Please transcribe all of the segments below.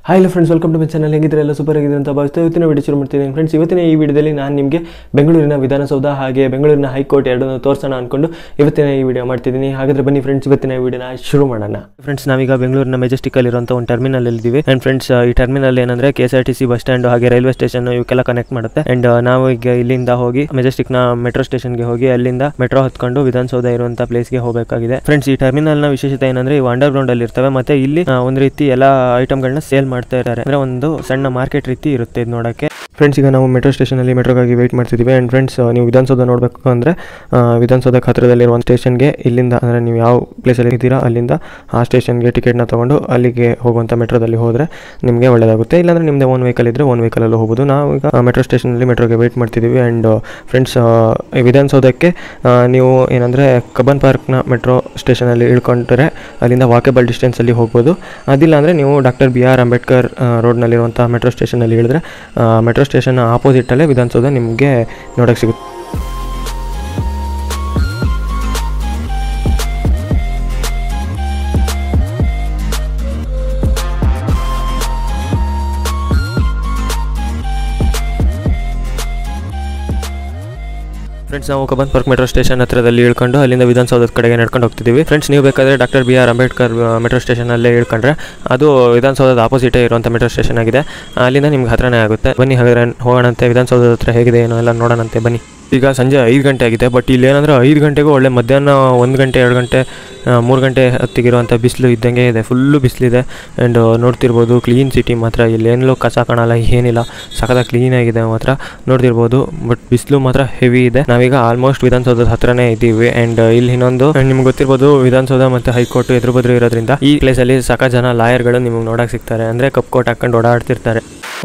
Hi friends, welcome to my channel. ಹೇಗಿದ್ರೆ super ಆಗಿದೆ ಅಂತ ಭಾವಿಸ್ತಾ ಇವತ್ತಿನ ವಿಡಿಯೋ ಶುರು ಮಾಡ್ತಿದ್ದೀನಿ. ಫ್ರೆಂಡ್ಸ್, ಇವತ್ತಿನ ಈ ವಿಡಿಯೋದಲ್ಲಿ ನಾನು ನಿಮಗೆ ಬೆಂಗಳೂರಿನ ವಿಧಾನಸೌಧ ಹಾಗೆ ಬೆಂಗಳೂರಿನ ಹೈಕೋರ್ಟ್ ಎರಡನ್ನೂ ತೋರಿಸೋಣ ಅಂದ್ಕೊಂಡು ಇವತ್ತಿನ ಈ ವಿಡಿಯೋ ಮಾಡ್ತಿದ್ದೀನಿ. ಹಾಗಾದ್ರೆ ಬನ್ನಿ ಫ್ರೆಂಡ್ಸ್, ಇವತ್ತಿನ ವಿಡಿಯೋನ ಶುರು ಮಾಡೋಣ. ಫ್ರೆಂಡ್ಸ್, ನಾವೀಗ ಬೆಂಗಳೂರಿನ ಮೆಜೆಸ್ಟಿಕಲ್ಲಿರುವಂಥ ಒಂದು ಟರ್ಮಿನಲ್ ಇದ್ದೀವಿ. ಆ್ಯಂಡ್ ಫ್ರೆಂಡ್ಸ್, ಈ ಟರ್ಮಿನಲ್ ಏನಂದರೆ KSRTC ಬಸ್ ಸ್ಟ್ಯಾಂಡ್ ಹಾಗೆ ರೈಲ್ವೆ ಸ್ಟೇಷನ್ ಇವಕ್ಕೆಲ್ಲ ಕನೆಕ್ಟ್ ಮಾಡುತ್ತೆ. ಆ್ಯಂಡ್ ನಾವು ಈಗ ಇಲ್ಲಿಂದ ಹೋಗಿ ಮೆಜೆಸ್ಟಿಕ್ನ ಮೆಟ್ರೋ ಸ್ಟೇಷನ್ಗೆ ಹೋಗಿ ಅಲ್ಲಿಂದ ಮೆಟ್ರೋ ಹತ್ಕೊಂಡು ವಿಧಾನಸೌಧ ಇರುವಂಥ ಪ್ಲೇಸ್ಗೆ ಹೋಗಬೇಕಾಗಿದೆ. ಫ್ರೆಂಡ್ಸ್, ಈ ಟರ್ಮಿನಲ್ನ ವಿಶೇಷತೆ ಏನಂದರೆ ಇವು ಅಂಡರ್ ಗ್ರೌಂಡ್ ಅಲ್ಲಿ ಇರ್ತವೆ ಮತ್ತು ಇಲ್ಲಿ ಒಂದು ರೀತಿ ಎಲ್ಲ ಐಟಮ್ಗಳನ್ನ ಸೇಲ್ ಮಾಡ್ತಾ ಇದ್ದಾರೆ. ಅಂದರೆ ಒಂದು ಸಣ್ಣ ಮಾರ್ಕೆಟ್ ರೀತಿ ಇರುತ್ತೆ ಇದು ನೋಡೋಕ್ಕೆ. ಫ್ರೆಂಡ್ಸ್, ಈಗ ನಾವು ಮೆಟ್ರೋ ಸ್ಟೇಷನಲ್ಲಿ ಮೆಟ್ರೋಗಾಗಿ ವೆಯ್ಟ್ ಮಾಡ್ತಿದ್ದೀವಿ. ಆ್ಯಂಡ್ ಫ್ರೆಂಡ್ಸ್, ನೀವು ವಿಧಾನಸೌಧ ನೋಡಬೇಕು ಅಂದರೆ ವಿಧಾನಸೌಧಕ್ಕೆ ಹತ್ತಿರದಲ್ಲಿರುವ ಸ್ಟೇಷನ್ಗೆ ಇಲ್ಲಿಂದ ಅಂದರೆ ನೀವು ಯಾವ ಪ್ಲೇಸಲ್ಲಿ ಇದ್ದೀರಾ ಅಲ್ಲಿಂದ ಆ ಸ್ಟೇಷನ್ಗೆ ಟಿಕೆಟ್ನ ತೊಗೊಂಡು ಅಲ್ಲಿಗೆ ಹೋಗುವಂಥ ಮೆಟ್ರೋದಲ್ಲಿ ಹೋದರೆ ನಿಮಗೆ ಒಳ್ಳೆಯದಾಗುತ್ತೆ. ಇಲ್ಲಾಂದರೆ ನಿಮ್ಮದೇ ಓನ್ ವೆಹಿಕಲ್ ಇದ್ದರೆ ಓನ್ ವೆಹಿಕಲಲ್ಲೂ ಹೋಗ್ಬೋದು. ನಾವು ಈಗ ಮೆಟ್ರೋ ಸ್ಟೇಷನಲ್ಲಿ ಮೆಟ್ರೋಗೆ ವೆಯ್ಟ್ ಮಾಡ್ತಿದ್ದೀವಿ. ಆ್ಯಂಡ್ ಫ್ರೆಂಡ್ಸ್, ವಿಧಾನಸೌಧಕ್ಕೆ ನೀವು ಏನಂದರೆ ಕಬ್ಬನ್ ಪಾರ್ಕ್ನ ಮೆಟ್ರೋ ಸ್ಟೇಷನಲ್ಲಿ ಇಳ್ಕೊಂಡ್ರೆ ಅಲ್ಲಿಂದ ವಾಕೇಬಲ್ ಡಿಸ್ಟೆನ್ಸಲ್ಲಿ ಹೋಗ್ಬೋದು. ಅದಿಲ್ಲ ಅಂದರೆ ನೀವು ಡಾಕ್ಟರ್ BR ಅಂಬೇಡ್ಕರ್ ರೋಡ್ನಲ್ಲಿರುವಂಥ ಮೆಟ್ರೋ ಸ್ಟೇಷನಲ್ಲಿ ಇಳಿದ್ರೆ ಮೆಟ್ರೋ ಸ್ಟೇಷನ್ ಆಪೋಸಿಟಲ್ಲೇ ವಿಧಾನಸೌಧ ನಿಮಗೆ ನೋಡೋಕ್ಕೆ ಸಿಗುತ್ತೆ. ಫ್ರೆಂಡ್ಸ್, ನಾವು ಕಬ್ಬನ್ ಪಾರ್ಕ್ ಮೆಟ್ರೋ ಸ್ಟೇಷನ್ ಹತ್ರದಲ್ಲಿ ಇಳ್ಕೊಂಡು ಅಲ್ಲಿಂದ ವಿಧಾನಸೌಧದ ಕಡೆಗೆ ನಡ್ಕೊಂಡು ಹೋಗ್ತಿದ್ದೀವಿ. ಫ್ರೆಂಡ್ಸ್, ನೀವು ಬೇಕಾದರೆ ಡಾಕ್ಟರ್ BR ಅಂಬೇಡ್ಕರ್ ಮೆಟ್ರೋ ಸ್ಟೇಷನಲ್ಲೇ ಇಳ್ಕೊಂಡ್ರೆ ಅದು ವಿಧಾನಸೌಧದ ಆಪೋಸಿಟೇ ಇರುವಂಥ ಮೆಟ್ರೋ ಸ್ಟೇಷನ್ ಆಗಿದೆ. ಅಲ್ಲಿಂದ ನಿಮ್ಗೆ ಹತ್ರನೇ ಆಗುತ್ತೆ. ಬನ್ನಿ ಹಾಗಾದರೆ ಹೋಗೋಣಂತೆ, ವಿಧಾನಸೌಧದ ಹತ್ರ ಹೇಗಿದೆ ಏನೋ ಎಲ್ಲ ನೋಡೋಣಂತೆ ಬನ್ನಿ. ಈಗ ಸಂಜೆ 5 ಗಂಟೆ ಆಗಿದೆ. ಬಟ್ ಇಲ್ಲಿ ಏನಂದರೆ 5 ಗಂಟೆಗೂ ಒಳ್ಳೆ ಮಧ್ಯಾಹ್ನ 1 ಗಂಟೆ 2 ಗಂಟೆ 3 ಗಂಟೆ ಹೊತ್ತಿಗಿರುವಂಥ ಬಿಸಿಲು ಇದ್ದಂಗೆ ಇದೆ. ಫುಲ್ಲು ಬಿಸಿಲಿದೆ. ಆ್ಯಂಡ್ ನೋಡ್ತಿರ್ಬೋದು ಕ್ಲೀನ್ ಸಿಟಿ ಮಾತ್ರ, ಇಲ್ಲೇನೂ ಕಸ ಕಾಣಲ್ಲ, ಏನಿಲ್ಲ, ಸಖತ್ತಾಗಿ ಕ್ಲೀನಾಗಿದೆ ಮಾತ್ರ ನೋಡ್ತಿರ್ಬೋದು. ಬಟ್ ಬಿಸಿಲು ಮಾತ್ರ ಹೆವಿ ಇದೆ. ನಾವೀಗ ಆಲ್ಮೋಸ್ಟ್ ವಿಧಾನಸೌಧದ ಹತ್ರನೇ ಇದ್ದೀವಿ. ಆ್ಯಂಡ್ ಇಲ್ಲಿ ಇನ್ನೊಂದು ನಿಮ್ಗೆ ಗೊತ್ತಿರ್ಬೋದು, ವಿಧಾನಸೌಧ ಮತ್ತು ಹೈಕೋರ್ಟ್ ಎದುರು ಬದ್ರು ಇರೋದ್ರಿಂದ ಈ ಪ್ಲೇಸಲ್ಲಿ ಸಾಕಷ್ಟು ಜನ ಲಾಯರ್ಗಳು ನಿಮಗೆ ನೋಡೋಕೆ ಸಿಗ್ತಾರೆ. ಅಂದರೆ ಕಪ್ ಕೋಟ್ ಹಾಕೊಂಡು ಓಡಾಡ್ತಿರ್ತಾರೆ.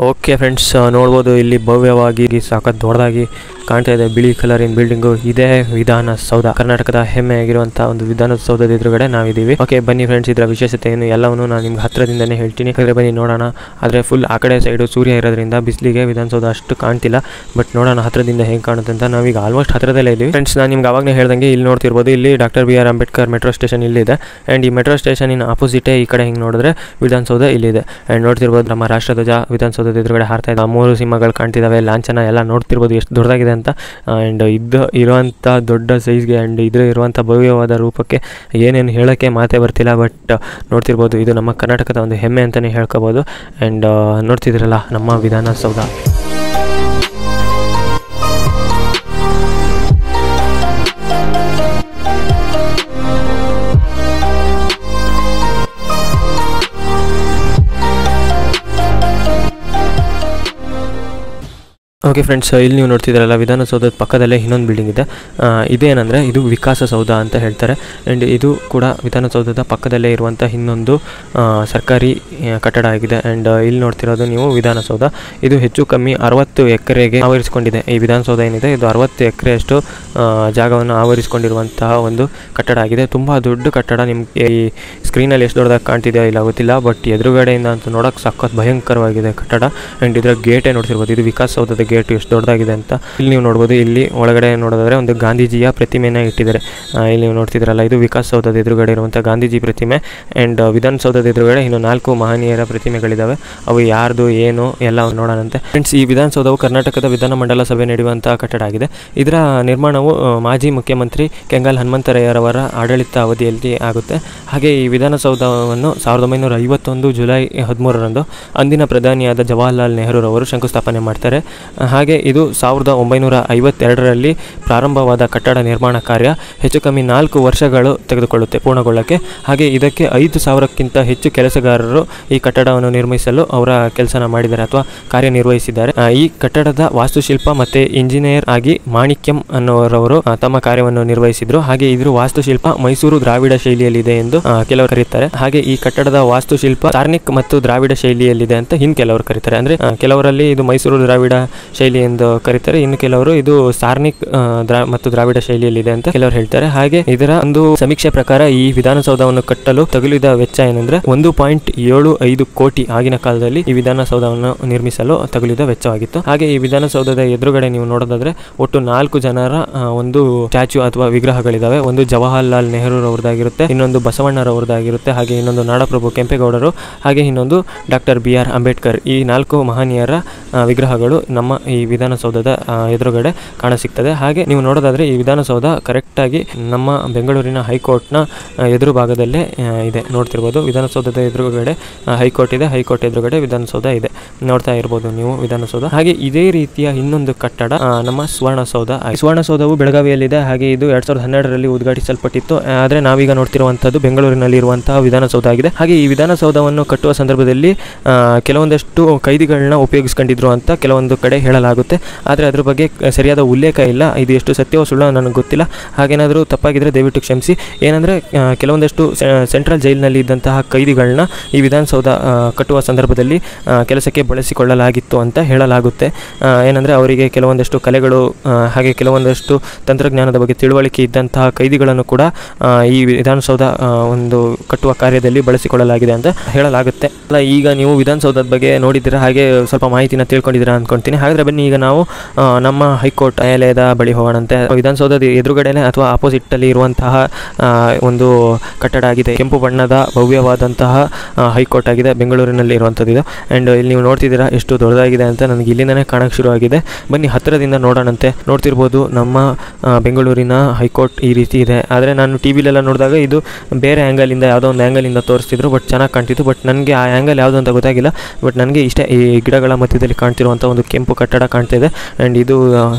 ಓಕೆ ಫ್ರೆಂಡ್ಸ್, ನೋಡ್ಬೋದು ಇಲ್ಲಿ ಭವ್ಯವಾಗಿ ಸಾಕಷ್ಟು ದೊಡ್ಡದಾಗಿ ಕಾಣ್ತಾ ಇದೆ ಬಿಳಿ ಕಲರಿನ ಬಿಲ್ಡಿಂಗು. ಇದೇ ವಿಧಾನಸೌಧ, ಕರ್ನಾಟಕದ ಹೆಮ್ಮೆಯಾಗಿರುವಂಥ ಒಂದು ವಿಧಾನಸೌಧದ ಎದುರುಗಡೆ ನಾವಿದ್ದೀವಿ. ಓಕೆ ಬನ್ನಿ ಫ್ರೆಂಡ್ಸ್, ಇದರ ವಿಶೇಷತೆ ಏನು ಎಲ್ಲವನ್ನೂ ನಾನು ನಿಮ್ಗೆ ಹತ್ರದಿಂದನೇ ಹೇಳ್ತೀನಿ. ಹಾಗಾದರೆ ಬನ್ನಿ ನೋಡೋಣ. ಆದರೆ ಫುಲ್ ಆ ಕಡೆ ಸೈಡು ಸೂರ್ಯ ಇರೋದ್ರಿಂದ ಬಿಸಿಲಿಗೆ ವಿಧಾನಸೌಧ ಅಷ್ಟು ಕಾಣ್ತಿಲ್ಲ. ಬಟ್ ನೋಡೋಣ ಹತ್ರದಿಂದ ಹೇಗೆ ಕಾಣುತ್ತೆ ಅಂತ. ನಾವೀಗ ಆಲ್ಮೋಸ್ಟ್ ಹತ್ರದಲ್ಲೇ ಇದ್ದೀವಿ. ಫ್ರೆಂಡ್ಸ್, ನಾನು ನಿಮ್ಗೆ ಆವಾಗಲೇ ಹೇಳ್ದಂಗೆ ಇಲ್ಲಿ ನೋಡ್ತಿರ್ಬೋದು, ಇಲ್ಲಿ doctor BR Ambedkar metro station ಇಲ್ಲಿದೆ. ಆ್ಯಂಡ್ ಈ ಮೆಟ್ರೋ ಸ್ಟೇಷನಿನ ಆಪೋಸಿಟೇ ಈ ಕಡೆ ಹಿಂಗೆ ನೋಡಿದ್ರೆ ವಿಧಾನಸೌಧ ಇಲ್ಲಿದೆ. ಆ್ಯಂಡ್ ನೋಡ್ತಿರ್ಬೋದು ನಮ್ಮ ರಾಷ್ಟ್ರಧ್ವಜ ವಿಧಾನಸೌಧದ ಎದುರುಗಡೆ ಹಾರ್ತಾ ಇದೆ. 3 ಸಿಂಹಗಳು ಕಾಣ್ತಿದ್ದಾವೆ, ಲಾಂಛನ ಎಲ್ಲ ನೋಡ್ತಿರ್ಬೋದು ಎಷ್ಟು ದೊಡ್ಡದಾಗಿದೆ ಅಂತ. ಆ್ಯಂಡ್ ಇರುವಂಥ ದೊಡ್ಡ ಸೈಜ್ಗೆ ಆ್ಯಂಡ್ ಇರುವಂಥ ಭವ್ಯವಾದ ರೂಪಕ್ಕೆ ಏನೇನು ಹೇಳೋಕ್ಕೆ ಮಾತೇ ಬರ್ತಿಲ್ಲ. ಬಟ್ ನೋಡ್ತಿರ್ಬೋದು, ಇದು ನಮ್ಮ ಕರ್ನಾಟಕದ ಒಂದು ಹೆಮ್ಮೆ ಅಂತಲೇ ಹೇಳ್ಕೊಬೋದು. ಆ್ಯಂಡ್ ನೋಡ್ತಿದ್ರಲ್ಲ ನಮ್ಮ ವಿಧಾನಸೌಧ. ಓಕೆ ಫ್ರೆಂಡ್ಸ್, ಇಲ್ಲಿ ನೀವು ನೋಡ್ತಿದ್ದೀರಲ್ಲ ವಿಧಾನಸೌಧದ ಪಕ್ಕದಲ್ಲೇ ಇನ್ನೊಂದು ಬಿಲ್ಡಿಂಗ್ ಇದೆ. ಇದೇನಂದರೆ ಇದು ವಿಕಾಸಸೌಧ ಅಂತ ಹೇಳ್ತಾರೆ. ಆ್ಯಂಡ್ ಇದು ಕೂಡ ವಿಧಾನಸೌಧದ ಪಕ್ಕದಲ್ಲೇ ಇರುವಂಥ ಇನ್ನೊಂದು ಸರ್ಕಾರಿ ಕಟ್ಟಡ ಆಗಿದೆ. ಆ್ಯಂಡ್ ಇಲ್ಲಿ ನೋಡ್ತಿರೋದು ನೀವು ವಿಧಾನಸೌಧ. ಇದು ಹೆಚ್ಚು ಕಮ್ಮಿ 60 ಎಕರೆಗೆ ಆವರಿಸಿಕೊಂಡಿದೆ. ಈ ವಿಧಾನಸೌಧ ಏನಿದೆ ಇದು 60 ಎಕರೆಯಷ್ಟು ಜಾಗವನ್ನು ಆವರಿಸಿಕೊಂಡಿರುವಂತಹ ಒಂದು ಕಟ್ಟಡ ಆಗಿದೆ. ತುಂಬ ದೊಡ್ಡ ಕಟ್ಟಡ. ನಿಮಗೆ ಈ ಸ್ಕ್ರೀನಲ್ಲಿ ಎಷ್ಟು ದೊಡ್ಡದಾಗಿ ಕಾಣ್ತಿದೆಯೋ ಇಲ್ಲ ಗೊತ್ತಿಲ್ಲ. ಬಟ್ ಎದುರುಗಡೆಯಿಂದ ಅಂತ ನೋಡೋಕೆ ಸಖತ್ ಭಯಂಕರವಾಗಿದೆ ಕಟ್ಟಡ. ಆ್ಯಂಡ್ ಇದರ ಗೇಟೇ ನೋಡ್ತಿರ್ಬೋದು, ಇದು ವಿಕಾಸಸೌಧದ ಗೇಟ್ ಎಷ್ಟು ದೊಡ್ಡದಾಗಿದೆ ಅಂತ. ಇಲ್ಲಿ ನೀವು ನೋಡ್ಬೋದು, ಇಲ್ಲಿ ಒಳಗಡೆ ನೋಡೋದಾದ್ರೆ ಒಂದು ಗಾಂಧೀಜಿಯ ಪ್ರತಿಮೆನ ಇಟ್ಟಿದ್ದಾರೆ. ಇಲ್ಲಿ ನೀವು ನೋಡ್ತಿದ್ರಲ್ಲ, ಇದು ವಿಕಾಸಸೌಧದ ಎದುರುಗಡೆ ಇರುವಂಥ ಗಾಂಧೀಜಿ ಪ್ರತಿಮೆ. ಆ್ಯಂಡ್ ವಿಧಾನಸೌಧದ ಎದುರುಗಡೆ ಇನ್ನು 4 ಮಹನೀಯರ ಪ್ರತಿಮೆಗಳಿದ್ದಾವೆ. ಅವು ಯಾರ್ದು ಏನು ಎಲ್ಲ ನೋಡೋಣಂತೆ. ಫ್ರೆಂಡ್ಸ್, ಈ ವಿಧಾನಸೌಧವು ಕರ್ನಾಟಕದ ವಿಧಾನಮಂಡಲ ಸಭೆ ನಡೆಯುವಂಥ ಕಟ್ಟಡ ಆಗಿದೆ. ಇದರ ನಿರ್ಮಾಣವು ಮಾಜಿ ಮುಖ್ಯಮಂತ್ರಿ ಕೆಂಗಲ್ ಹನುಮಂತರಾಯರವರ ಆಡಳಿತ ಅವಧಿಯಲ್ಲಿ ಆಗುತ್ತೆ. ಹಾಗೆ ಈ ವಿಧಾನಸೌಧವನ್ನು 1951 ಜುಲೈ 13ರಂದು ಅಂದಿನ ಪ್ರಧಾನಿಯಾದ ಜವಾಹರ್ಲಾಲ್ ನೆಹರೂರವರು ಶಂಕುಸ್ಥಾಪನೆ ಮಾಡ್ತಾರೆ. ಹಾಗೆ ಇದು 1952ರಲ್ಲಿ ಪ್ರಾರಂಭವಾದ ಕಟ್ಟಡ ನಿರ್ಮಾಣ ಕಾರ್ಯ ಹೆಚ್ಚು ಕಮ್ಮಿ 4 ವರ್ಷಗಳು ತೆಗೆದುಕೊಳ್ಳುತ್ತೆ ಪೂರ್ಣಗೊಳ್ಳಕ್ಕೆ. ಹಾಗೆ ಇದಕ್ಕೆ 5,000ಕ್ಕಿಂತ ಹೆಚ್ಚು ಕೆಲಸಗಾರರು ಈ ಕಟ್ಟಡವನ್ನು ನಿರ್ಮಿಸಲು ಅವರ ಕೆಲಸನ ಮಾಡಿದ್ದಾರೆ ಅಥವಾ ಕಾರ್ಯನಿರ್ವಹಿಸಿದ್ದಾರೆ. ಈ ಕಟ್ಟಡದ ವಾಸ್ತುಶಿಲ್ಪ ಮತ್ತು ಇಂಜಿನಿಯರ್ ಆಗಿ ಮಾಣಿಕ್ಯಂ ಅನ್ನೋರವರು ತಮ್ಮ ಕಾರ್ಯವನ್ನು ನಿರ್ವಹಿಸಿದ್ರು. ಹಾಗೆ ಇದ್ರ ವಾಸ್ತುಶಿಲ್ಪ ಮೈಸೂರು ದ್ರಾವಿಡ ಶೈಲಿಯಲ್ಲಿದೆ ಎಂದು ಕೆಲವರು ಕರೀತಾರೆ. ಹಾಗೆ ಈ ಕಟ್ಟಡದ ವಾಸ್ತುಶಿಲ್ಪ ಸಾರ್ನಿಕ್ ಮತ್ತು ದ್ರಾವಿಡ ಶೈಲಿಯಲ್ಲಿದೆ ಅಂತ ಕೆಲವರು ಕರೀತಾರೆ. ಅಂದರೆ ಕೆಲವರಲ್ಲಿ ಇದು ಮೈಸೂರು ದ್ರಾವಿಡ ಶೈಲಿ ಎಂದು ಕರೀತಾರೆ. ಇನ್ನು ಕೆಲವರು ಇದು ಸಾರ್ನಿಕ್ ಮತ್ತು ದ್ರಾವಿಡ ಶೈಲಿಯಲ್ಲಿದೆ ಅಂತ ಕೆಲವರು ಹೇಳ್ತಾರೆ. ಹಾಗೆ ಇದರ ಒಂದು ಸಮೀಕ್ಷೆ ಪ್ರಕಾರ ಈ ವಿಧಾನಸೌಧವನ್ನು ಕಟ್ಟಲು ತಗುಲಿದ ವೆಚ್ಚ ಏನಂದ್ರೆ 1.75 ಕೋಟಿ ಆಗಿನ ಕಾಲದಲ್ಲಿ ಈ ವಿಧಾನಸೌಧವನ್ನು ನಿರ್ಮಿಸಲು ತಗುಲಿದ ವೆಚ್ಚವಾಗಿತ್ತು. ಹಾಗೆ ಈ ವಿಧಾನಸೌಧದ ಎದುರುಗಡೆ ನೀವು ನೋಡೋದಾದ್ರೆ ಒಟ್ಟು 4 ಜನರ ಒಂದು ಸ್ಟ್ಯಾಚ್ಯೂ ಅಥವಾ ವಿಗ್ರಹಗಳಿದಾವೆ. ಒಂದು ಜವಾಹರ್ಲಾಲ್ ನೆಹರೂರವರದಾಗಿರುತ್ತೆ, ಇನ್ನೊಂದು ಬಸವಣ್ಣರವರದಾಗಿರುತ್ತೆ, ಹಾಗೆ ಇನ್ನೊಂದು ನಾಡಪ್ರಭು ಕೆಂಪೇಗೌಡರು, ಹಾಗೆ ಇನ್ನೊಂದು ಡಾಕ್ಟರ್ BR ಅಂಬೇಡ್ಕರ್. ಈ 4 ಮಹನೀಯರ ವಿಗ್ರಹಗಳು ನಮ್ಮ ಈ ವಿಧಾನಸೌಧದ ಎದುರುಗಡೆ ಕಾಣಸಿಗ್ತದೆ. ಹಾಗೆ ನೀವು ನೋಡೋದಾದ್ರೆ ಈ ವಿಧಾನಸೌಧ ಕರೆಕ್ಟಾಗಿ ನಮ್ಮ ಬೆಂಗಳೂರಿನ ಹೈಕೋರ್ಟ್ನ ಎದುರು ಭಾಗದಲ್ಲೇ ಇದೆ. ನೋಡ್ತಿರ್ಬೋದು ವಿಧಾನಸೌಧದ ಎದುರುಗಡೆ ಹೈಕೋರ್ಟ್ ಇದೆ, ಹೈಕೋರ್ಟ್ ಎದುರುಗಡೆ ವಿಧಾನಸೌಧ ಇದೆ. ನೋಡ್ತಾ ಇರ್ಬೋದು ನೀವು ವಿಧಾನಸೌಧ. ಹಾಗೆ ಇದೇ ರೀತಿಯ ಇನ್ನೊಂದು ಕಟ್ಟಡ ನಮ್ಮ ಸುವರ್ಣಸೌಧವು ಬೆಳಗಾವಿಯಲ್ಲಿದೆ. ಹಾಗೆ ಇದು 2012ರಲ್ಲಿ ಉದ್ಘಾಟಿಸಲ್ಪಟ್ಟಿತ್ತು. ಆದರೆ ನಾವೀಗ ನೋಡ್ತಿರುವಂತದ್ದು ಬೆಂಗಳೂರಿನಲ್ಲಿ ಇರುವಂತಹ ವಿಧಾನಸೌಧ ಆಗಿದೆ. ಹಾಗೆ ಈ ವಿಧಾನಸೌಧವನ್ನು ಕಟ್ಟುವ ಸಂದರ್ಭದಲ್ಲಿ ಕೆಲವೊಂದಷ್ಟು ಕೈದಿಗಳನ್ನ ಉಪಯೋಗಿಸ್ಕೊಂಡಿದ್ರು ಅಂತ ಕೆಲವೊಂದು ಕಡೆ ಹೇಳಲಾಗುತ್ತೆ. ಆದರೆ ಅದ್ರ ಬಗ್ಗೆ ಸರಿಯಾದ ಉಲ್ಲೇಖ ಇಲ್ಲ. ಇದು ಎಷ್ಟು ಸತ್ಯವೋ ಸುಳ್ಳು ನನಗೆ ಗೊತ್ತಿಲ್ಲ. ಹಾಗೇನಾದರೂ ತಪ್ಪಾಗಿದ್ರೆ ದಯವಿಟ್ಟು ಕ್ಷಮಿಸಿ. ಏನಂದರೆ ಕೆಲವೊಂದಷ್ಟು ಸೆಂಟ್ರಲ್ ಜೈಲಿನಲ್ಲಿ ಇದ್ದಂತಹ ಕೈದಿಗಳನ್ನ ಈ ವಿಧಾನಸೌಧ ಕಟ್ಟುವ ಸಂದರ್ಭದಲ್ಲಿ ಕೆಲಸಕ್ಕೆ ಬಳಸಿಕೊಳ್ಳಲಾಗಿತ್ತು ಅಂತ ಹೇಳಲಾಗುತ್ತೆ. ಏನಂದರೆ ಅವರಿಗೆ ಕೆಲವೊಂದಷ್ಟು ಕಲೆಗಳು ಹಾಗೆ ಕೆಲವೊಂದಷ್ಟು ತಂತ್ರಜ್ಞಾನದ ಬಗ್ಗೆ ತಿಳುವಳಿಕೆ ಇದ್ದಂತಹ ಕೈದಿಗಳನ್ನು ಕೂಡ ಈ ವಿಧಾನಸೌಧ ಒಂದು ಕಟ್ಟುವ ಕಾರ್ಯದಲ್ಲಿ ಬಳಸಿಕೊಳ್ಳಲಾಗಿದೆ ಅಂತ ಹೇಳಲಾಗುತ್ತೆ. ಈಗ ನೀವು ವಿಧಾನಸೌಧದ ಬಗ್ಗೆ ನೋಡಿದ್ದೀರಾ, ಹಾಗೆ ಸ್ವಲ್ಪ ಮಾಹಿತಿನ ತಿಳ್ಕೊಂಡಿದ್ದೀರಾ ಅಂದ್ಕೊಳ್ತೀನಿ. ಹಾಗಾದರೆ ಬನ್ನಿ ಈಗ ನಾವು ನಮ್ಮ ಹೈಕೋರ್ಟ್ ನ್ಯಾಯಾಲಯದ ಬಳಿ ಹೋಗೋಣಂತೆ. ವಿಧಾನಸೌಧದ ಎದುರುಗಡೆನೆ ಅಥವಾ ಆಪೋಸಿಟ್ ಅಲ್ಲಿ ಇರುವಂತಹ ಒಂದು ಕಟ್ಟಡ ಆಗಿದೆ. ಕೆಂಪು ಬಣ್ಣದ ಭವ್ಯವಾದಂತಹ ಹೈಕೋರ್ಟ್ ಆಗಿದೆ, ಬೆಂಗಳೂರಿನಲ್ಲಿ ಇರುವಂಥದ್ದು ಇದು. ಆ್ಯಂಡ್ ಇಲ್ಲಿ ನೀವು ನೋಡ್ತಿದ್ದೀರಾ ಎಷ್ಟು ದೊಡ್ಡದಾಗಿದೆ ಅಂತ ನನಗೆ ಇಲ್ಲಿಂದನೇ ಕಾಣಕ್ಕೆ ಶುರುವಾಗಿದೆ. ಬನ್ನಿ ಹತ್ತಿರದಿಂದ ನೋಡೋಣಂತೆ. ನೋಡ್ತಿರ್ಬೋದು ನಮ್ಮ ಬೆಂಗಳೂರಿನ ಹೈಕೋರ್ಟ್ ಈ ರೀತಿ ಇದೆ. ಆದರೆ ನಾನು ಟಿವಿಲೆಲ್ಲ ನೋಡಿದಾಗ ಇದು ಬೇರೆ ಆ್ಯಂಗಲಿಂದ ಯಾವುದೋ ಒಂದು ಆ್ಯಂಗಲಿಂದ ತೋರಿಸ್ತಿದ್ರು, ಬಟ್ ಚೆನ್ನಾಗಿ ಕಾಣ್ತಿತ್ತು. ಬಟ್ ನನಗೆ ಆ ಆ್ಯಂಗಲ್ ಯಾವುದು ಅಂತ ಗೊತ್ತಾಗಿಲ್ಲ. ಬಟ್ ನನಗೆ ಇಷ್ಟೇ, ಈ ಗಿಡಗಳ ಮಧ್ಯದಲ್ಲಿ ಕಾಣ್ತಿರುವಂಥ ಒಂದು ಕೆಂಪು ಕಟ್ಟಡ ಕಾಣ್ತಿದೆ. ಆ್ಯಂಡ್ ಇದು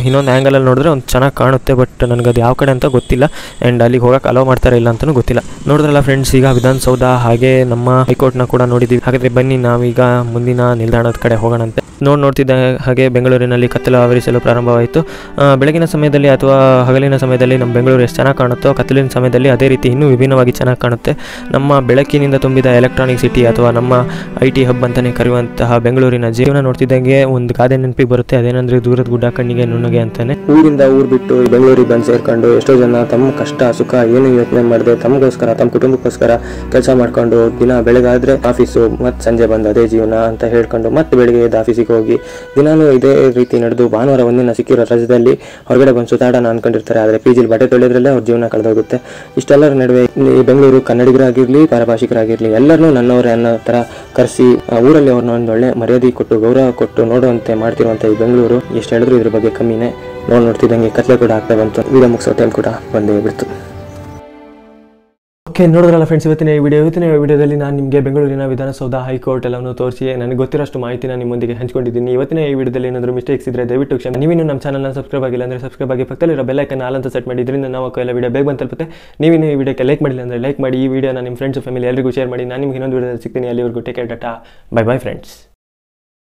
ಇನ್ನೊಂದು ಆ್ಯಂಗಲಲ್ಲಿ ನೋಡಿದ್ರೆ ಒಂದು ಚೆನ್ನಾಗಿ ಕಾಣುತ್ತೆ, ಬಟ್ ನನಗೆ ಅದು ಯಾವ ಕಡೆ ಅಂತ ಗೊತ್ತಿಲ್ಲ. ಆ್ಯಂಡ್ ಅಲ್ಲಿಗೆ ಹೋಗೋಕೆ ಅಲೋ ಮಾಡ್ತಾರೆ ಇಲ್ಲ ಅಂತಲೂ ಗೊತ್ತಿಲ್ಲ. ನೋಡಿದ್ರಲ್ಲ ಫ್ರೆಂಡ್ಸ್, ಈಗ ವಿಧಾನಸೌಧ ಹಾಗೆ ನಮ್ಮ ಹೈಕೋರ್ಟ್ನ ಕೂಡ ನೋಡಿದ್ದೀವಿ. ಹಾಗಾದರೆ ಬನ್ನಿ ನಾವೀಗ ಮುಂದಿನ ನಿಲ್ದಾಣದ ಕಡೆ ಹೋಗೋಣಂತೆ. ನೋಡ್ತಿದ್ದ ಹಾಗೆ ಬೆಂಗಳೂರಿನಲ್ಲಿ ಕತ್ತಲು ಆವರಿಸಲು ಪ್ರಾರಂಭವಾಯಿತು. ಬೆಳಗಿನ ಸಮಯದಲ್ಲಿ ಅಥವಾ ಹಗಲಿನ ಸಮಯದಲ್ಲಿ ನಮ್ಮ ಬೆಂಗಳೂರು ಎಷ್ಟು ಚೆನ್ನಾಗಿ ಕಾಣುತ್ತೋ, ಕತ್ತಲಿನ ಸಮಯದಲ್ಲಿ ಅದೇ ರೀತಿ ಇನ್ನೂ ವಿಭಿನ್ನವಾಗಿ ಚೆನ್ನಾಗಿ ಕಾಣುತ್ತೆ. ನಮ್ಮ ಬೆಳಕಿನಿಂದ ತುಂಬಿದ ಎಲೆಕ್ಟ್ರಾನಿಕ್ ಸಿಟಿ ಅಥವಾ ನಮ್ಮ IT ಹಬ್ ಅಂತಲೇ ಕರೆಯುವಂತಹ ಬೆಂಗಳೂರಿನ ಜೀವನ ನೋಡ್ತಿದ್ದಂಗೆ ಒಂದು ಗಾದೆ ನೆನಪಿಗೆ ಬರುತ್ತೆ. ಅದೇನಂದ್ರೆ ದೂರದ ಗುಡ್ಡ ಕಣ್ಣಿಗೆ ನುಣ್ಣಗೆ ಅಂತಾನೆ. ಊರಿಂದ ಊರು ಬಿಟ್ಟು ಬೆಂಗಳೂರಿಗೆ ಬಂದು ಸೇರ್ಕೊಂಡು ಎಷ್ಟೋ ಜನ ತಮ್ಮ ಕಷ್ಟ ಸುಖ ಏನು ಯೋಚನೆ ಮಾಡದೆ ತಮಗೋಸ್ಕರ ತಮ್ಮ ಕುಟುಂಬಕ್ಕೋಸ್ಕರ ಕೆಲಸ ಮಾಡ್ಕೊಂಡು ದಿನ ಬೆಳಗಾದ್ರೆ ಆಫೀಸು ಮತ್ತೆ ಸಂಜೆ ಬಂದು ಅದೇ ಜೀವನ ಅಂತ ಹೇಳ್ಕೊಂಡು ಮತ್ತೆ ಬೆಳಿಗ್ಗೆ ಎದ್ದು ಆಫೀಸಿಗೆ ಹೋಗಿ ದಿನಾನು ಇದೇ ರೀತಿ ನಡೆದು ಭಾನುವಾರ ಒಂದಿನ ಸಿಕ್ಕಿರೋ ರಜದಲ್ಲಿ ಹೊರಗಡೆ ಬಂದು ಸುತ್ತಾಡೋಣ ಅನ್ಕೊಂಡಿರ್ತಾರೆ. ಆದರೆ PGಲಿ ಬಟ್ಟೆ ತೊಳೆದ್ರಲ್ಲೇ ಅವ್ರ ಜೀವನ ಕಳೆದೋಗುತ್ತೆ. ಇಷ್ಟೆಲ್ಲರ ನಡುವೆ ಈ ಬೆಂಗಳೂರು ಕನ್ನಡಿಗರಾಗಿರ್ಲಿ ಪರಭಾಷಿಕರಾಗಿರ್ಲಿ ಎಲ್ಲರನ್ನೂ ನನ್ನವರೇ ಅನ್ನೋ ಥರ ಕರೆಸಿ ಊರಲ್ಲಿ ಅವ್ರನ್ನ ಒಂದು ಒಳ್ಳೆ ಮರ್ಯಾದೆ ಕೊಟ್ಟು ಗೌರವ ಕೊಟ್ಟು ನೋಡುವಂತೆ ಮಾಡ್ತಿರುವಂಥ ಈ ಬೆಂಗಳೂರು ಎಷ್ಟು ಹೇಳಿದ್ರು ಇದ್ರ ಬಗ್ಗೆ ಕಮ್ಮಿನೇ. ನೋಡ್ತಿದ್ದಂಗೆ ಕತ್ಲೆ ಕೂಡ ಆಗ್ತಾ ಬಂತು. ವಿಡಿಯೋ ಮುಗಿಸೋ ಟೈಮ್ ಕೂಡ ಬಂದೇ ಬಿಡ್ತು. ಓಕೆ, ನೋಡಿದ್ರಲ್ಲ ಫ್ರೆಂಡ್ಸ್, ಇವತ್ತಿನ ವಿಡಿಯೋದಲ್ಲಿ ನಾನು ನಿಮಗೆ ಬೆಂಗಳೂರಿನ ವಿಧಾನಸೌಧ ಹೈಕೋರ್ಟ್ ಎಲ್ಲವನ್ನು ತೋರಿಸಿ ನನಗೆ ಗೊತ್ತಿರೋಷ್ಟು ಮಾಹಿತಿನ ನಿಮ್ಮೊಂದಿಗೆ ಹಂಚ್ಕೊಂಡಿದ್ದೀನಿ. ಇವತ್ತಿನ ಈ ವಿಡಿಯೋದಲ್ಲಿ ಏನಾದರೂ ಮಿಸ್ಟೇಕ್ಸ್ ಇದ್ದರೆ ದಯವಿಟ್ಟು ಕ್ಷಮೆ. ನೀವಿನ್ನು ನಮ್ಮ ಚಾನಲ್ನ ಸಬ್ಸ್ಕ್ರೈಬ್ ಆಗಿಲ್ಲ ಅಂದರೆ ಸಬ್ಸ್ಕ್ರೈಬ್ ಆಗಿ ಪಕ್ಕದಲ್ಲಿರೋ ಬೆಲ್ ಐಕನ್ ಆಲ್ ಅಂತ ಸೆಟ್ ಮಾಡಿ. ಇದರಿಂದ ನಾವು ಎಲ್ಲ ವಿಡಿಯೋ ಬೇಗ ಬಂದು ತಲುಪುತ್ತೆ. ನೀವಿನ್ನು ಈ ವಿಡಿಯೋಕ್ಕೆ ಲೈಕ್ ಮಾಡಿಲ್ಲ ಅಂದರೆ ಲೈಕ್ ಮಾಡಿ. ಈ ವಿಡಿಯೋನ ನಿಮ್ಮ ಫ್ರೆಂಡ್ಸ್ ಫ್ಯಾಮಿಲಿ ಎಲ್ಲರಿಗೂ ಶೇರ್ ಮಾಡಿ. ನಾನು ನಿಮಗೆ ಇನ್ನೊಂದು ವಿಡಿಯೋದಲ್ಲಿ ಸಿಗ್ತೀನಿ. ಅಲ್ಲಿವರೆಗೂ take care, Tata, bye bye friends.